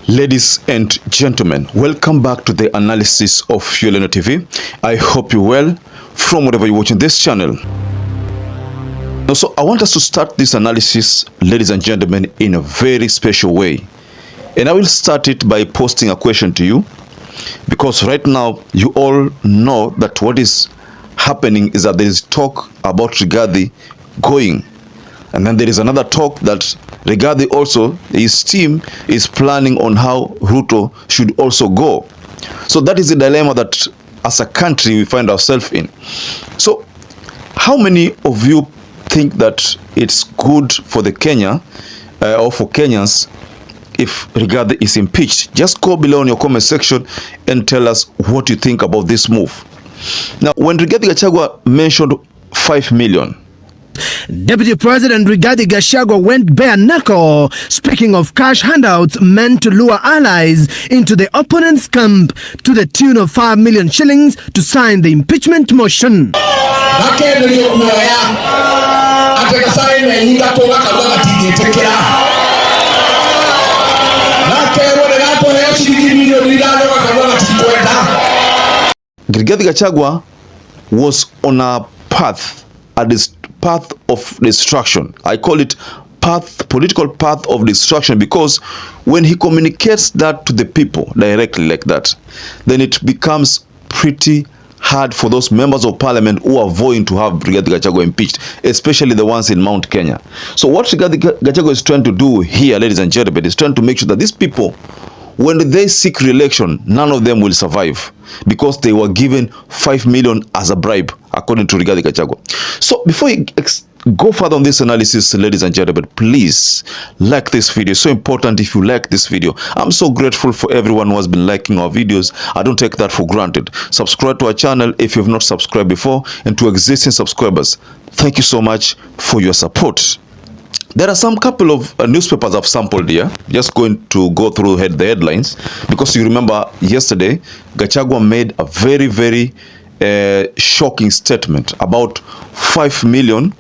Ladies and gentlemen, welcome back to the analysis of YOLENO TV. I hope you're well from wherever you're watching this channel. Now, so I want us to start this analysis, ladies and gentlemen, in a very special way. And I will start it by posting a question to you, because right now you all know that what is happening is that there is talk about Rigathi going. And then there is another talk that Rigathi also, his team is planning on how Ruto should also go. So that is the dilemma that as a country we find ourselves in. So how many of you think that it's good for the Kenya or for Kenyans if Rigathi is impeached? Just go below in your comment section and tell us what you think about this move. Now, when Rigathi Gachagua mentioned 5 million, Deputy President Rigathi Gachagua went bare knuckle, speaking of cash handouts meant to lure allies into the opponent's camp to the tune of 5 million shillings to sign the impeachment motion. Rigathi Gachagua was on a path, path of destruction. I call it political path of destruction, because when he communicates that to the people directly like that, then it becomes pretty hard for those members of parliament who are voting to have Rigathi Gachagua impeached, especially the ones in Mount Kenya. So what Rigathi Gachagua is trying to do here, ladies and gentlemen, is trying to make sure that these people, when they seek re-election, none of them will survive, because they were given 5 million as a bribe, according to Rigathi Gachagua. So before you go further on this analysis, ladies and gentlemen, please like this video. It's so important if you like this video. I'm so grateful for everyone who has been liking our videos. I don't take that for granted. Subscribe to our channel if you've not subscribed before, and to existing subscribers, thank you so much for your support. There are some couple of newspapers I've sampled here. Just going to go through the headlines, because you remember yesterday Gachagua made a very shocking statement about 5 million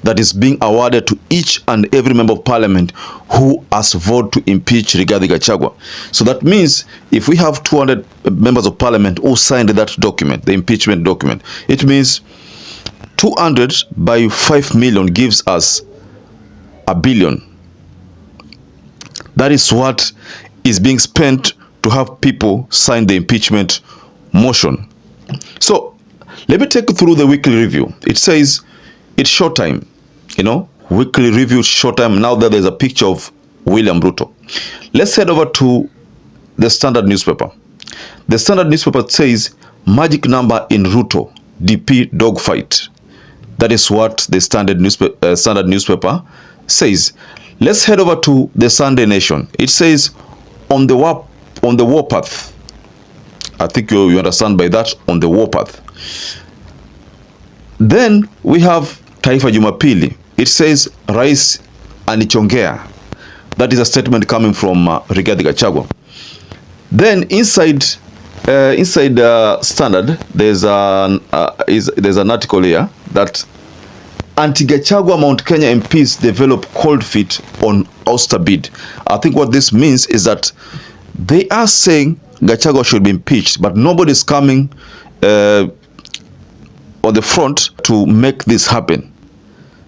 that is being awarded to each and every member of parliament who has voted to impeach Rigathi Gachagua. So that means if we have 200 members of parliament who signed that document, the impeachment document, it means 200 by 5 million gives us 1 billion. That is what is being spent to have people sign the impeachment motion. So let me take you through the weekly review. It says it's Showtime, weekly review, Showtime. Now that there's a picture of William Ruto. Let's head over to the Standard newspaper. The Standard newspaper says magic number in Ruto, DP dogfight. That is what the Standard newspaper says. Let's head over to the Sunday Nation. It says on the warpath. I think you understand by that, on the warpath. Then we have Taifa Jumapili. It says Rais anichongea. That is a statement coming from Rigathi Gachagua. Then inside Standard, there's an article here that anti-Gachagua Mount Kenya MPs develop cold feet on ouster bid. I think what this means is that they are saying Gachagua should be impeached, but nobody is coming on the front to make this happen.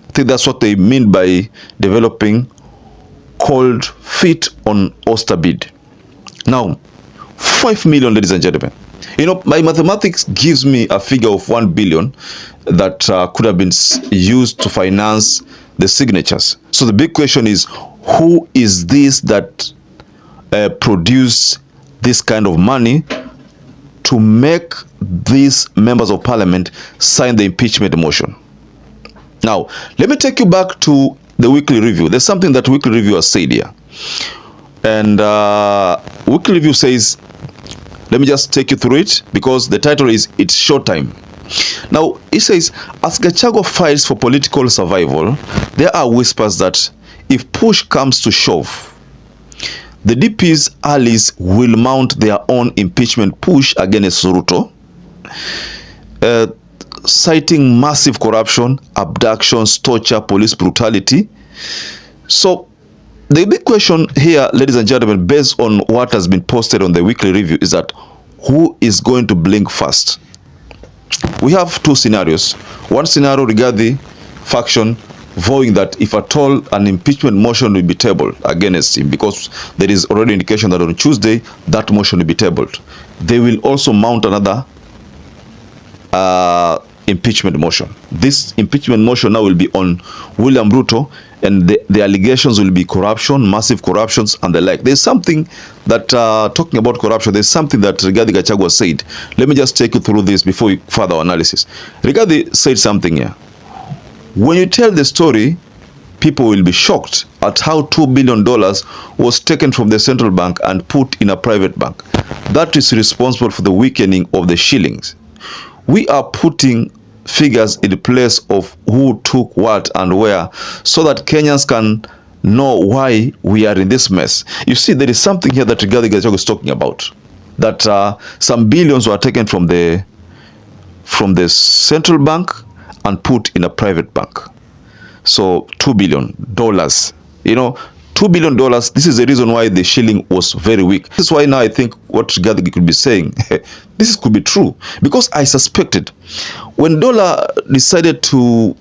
I think that's what they mean by developing cold feet on ouster bid. Now, 5 million, ladies and gentlemen. My mathematics gives me a figure of 1 billion that could have been used to finance the signatures. So the big question is, who is this that produced this kind of money to make these members of parliament sign the impeachment motion? Now, let me take you back to the weekly review. There's something that weekly review has said here. And weekly review says, let me just take you through it, because the title is It's Showtime. Now, it says, as Gachagua fights for political survival, there are whispers that if push comes to shove, the DP's allies will mount their own impeachment push against Ruto, citing massive corruption, abductions, torture, police brutality. So the big question here, ladies and gentlemen, based on what has been posted on the weekly review, is that who is going to blink first? We have two scenarios. One scenario, Rigathi faction vowing that if at all an impeachment motion will be tabled against him, because there is already indication that on Tuesday that motion will be tabled, they will also mount another impeachment motion. This impeachment motion now will be on William Ruto, and the allegations will be corruption, massive corruptions and the like. There's something that, talking about corruption, there's something that Rigathi Gachagua said. Let me just take you through this before we further analysis. Rigathi said something here. When you tell the story, people will be shocked at how $2 billion was taken from the central bank and put in a private bank. That is responsible for the weakening of the shillings. We are putting figures in the place of who took what and where, so that Kenyans can know why we are in this mess. You see, there is something here that Rigathi Gachagua is talking about, that some billions were taken from the central bank and put in a private bank. So $2 billion, you know, $2 billion. This is the reason why the shilling was very weak. This is why now I think what Rigathi could be saying, this could be true, because I suspected when dollar decided to,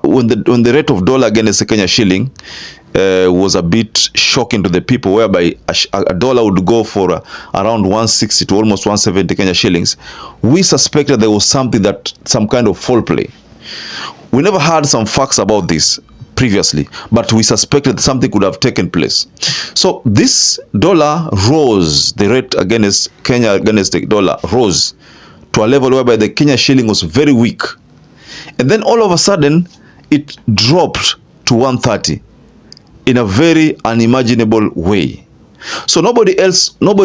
when the rate of dollar against the Kenya shilling was a bit shocking to the people, whereby a dollar would go for around 160 to almost 170 Kenya shillings, we suspected there was something, that some kind of foul play. We never had some facts about this previously, but we suspected something could have taken place. So this dollar rose, the rate against Kenya against the dollar rose to a level whereby the Kenya shilling was very weak. And then all of a sudden, it dropped to 130 in a very unimaginable way. So nobody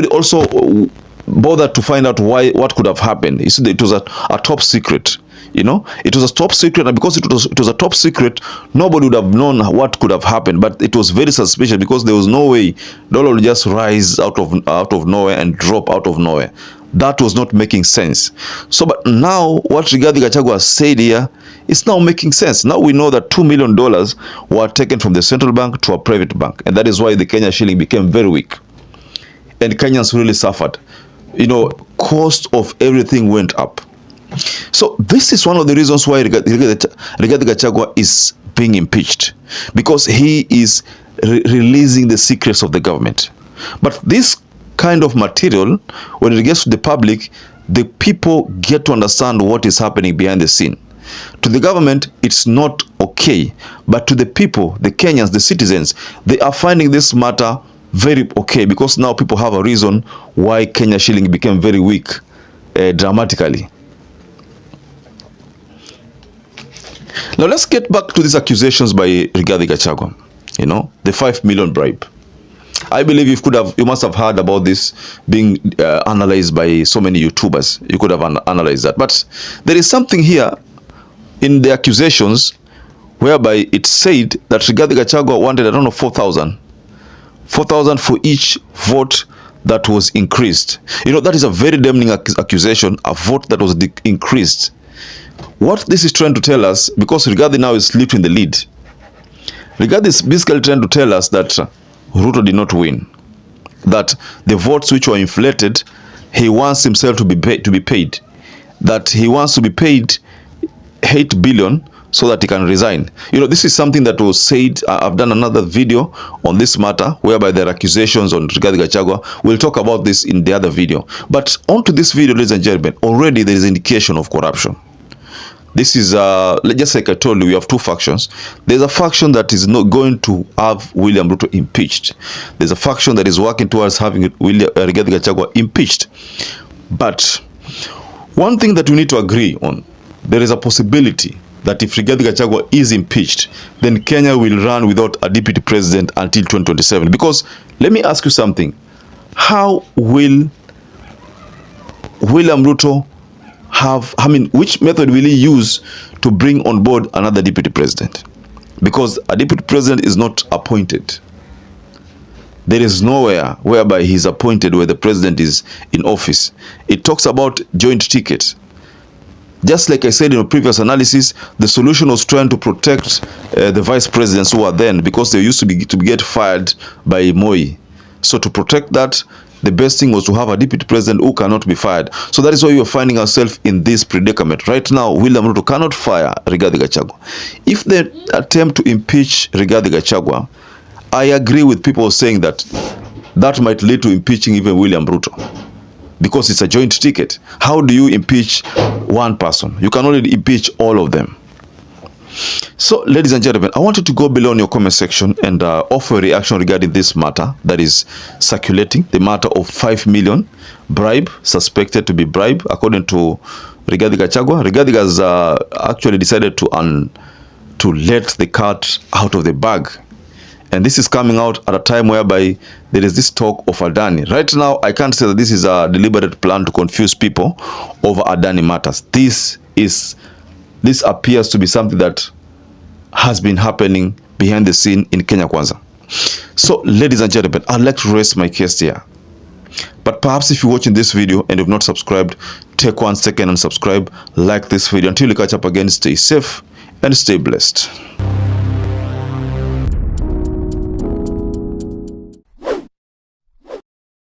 also bothered to find out what could have happened. You see, it was a top secret. You know, it was a top secret, and because it was a top secret, nobody would have known what could have happened. But it was very suspicious, because there was no way dollar would just rise out of nowhere and drop out of nowhere. That was not making sense. So, but now what Rigathi Gachagua said here is now making sense. Now we know that $2 million were taken from the central bank to a private bank, and that is why the Kenya shilling became very weak, and Kenyans really suffered. You know, cost of everything went up. So this is one of the reasons why Rigathi Gachagua is being impeached, because he is releasing the secrets of the government. But this kind of material, when it gets to the public, the people get to understand what is happening behind the scene. To the government, it's not okay, but to the people, the Kenyans, the citizens, they are finding this matter very okay, because now people have a reason why Kenya shilling became very weak dramatically. Now let's get back to these accusations by Rigathi Gachagua. You know, the 5 million bribe. I believe you must have heard about this being analyzed by so many YouTubers. You could have analyzed that. But there is something here in the accusations whereby it said that Rigathi Gachagua wanted, I don't know, 4,000 for each vote that was increased. You know, that is a very damning accusation, a vote that was increased. What this is trying to tell us, because Rigathi now is lifting the lead, Rigathi is basically trying to tell us that Ruto did not win, that the votes which were inflated, he wants himself to be paid, that he wants to be paid 8 billion so that he can resign. You know, this is something that was said. I've done another video on this matter whereby there are accusations on Rigathi Gachagua. We'll talk about this in the other video. But onto this video, ladies and gentlemen, already there is indication of corruption. This is, just like I told you, we have two factions. There's a faction that is not going to have William Ruto impeached. There's a faction that is working towards having Rigathi Gachagua impeached. But one thing that we need to agree on, there is a possibility that if Rigathi Gachagua is impeached, then Kenya will run without a deputy president until 2027. Because let me ask you something. How will William Ruto which method will he use to bring on board another deputy president? Because a deputy president is not appointed. There is nowhere whereby he is appointed where the president is in office. It talks about joint tickets. Just like I said in a previous analysis, the solution was trying to protect the vice presidents who were then, because they used to get fired by Moi. So to protect that, the best thing was to have a deputy president who cannot be fired. So that is why we are finding ourselves in this predicament. Right now, William Ruto cannot fire Rigathi Gachagua. If they attempt to impeach Rigathi Gachagua, I agree with people saying that that might lead to impeaching even William Ruto, because it's a joint ticket. How do you impeach one person? You can only impeach all of them. So, ladies and gentlemen, I wanted to go below in your comment section and offer a reaction regarding this matter that is circulating, the matter of 5 million bribe, suspected to be bribe, according to Rigathi Gachagua. Rigathi has actually decided to let the cat out of the bag. And this is coming out at a time whereby there is this talk of Adani. Right now, I can't say that this is a deliberate plan to confuse people over Adani matters. This appears to be something that has been happening behind the scene in Kenya Kwanza. So, ladies and gentlemen, I'd like to rest my case here. But perhaps if you're watching this video and you've not subscribed, take 1 second and subscribe, like this video. Until we catch up again, stay safe and stay blessed.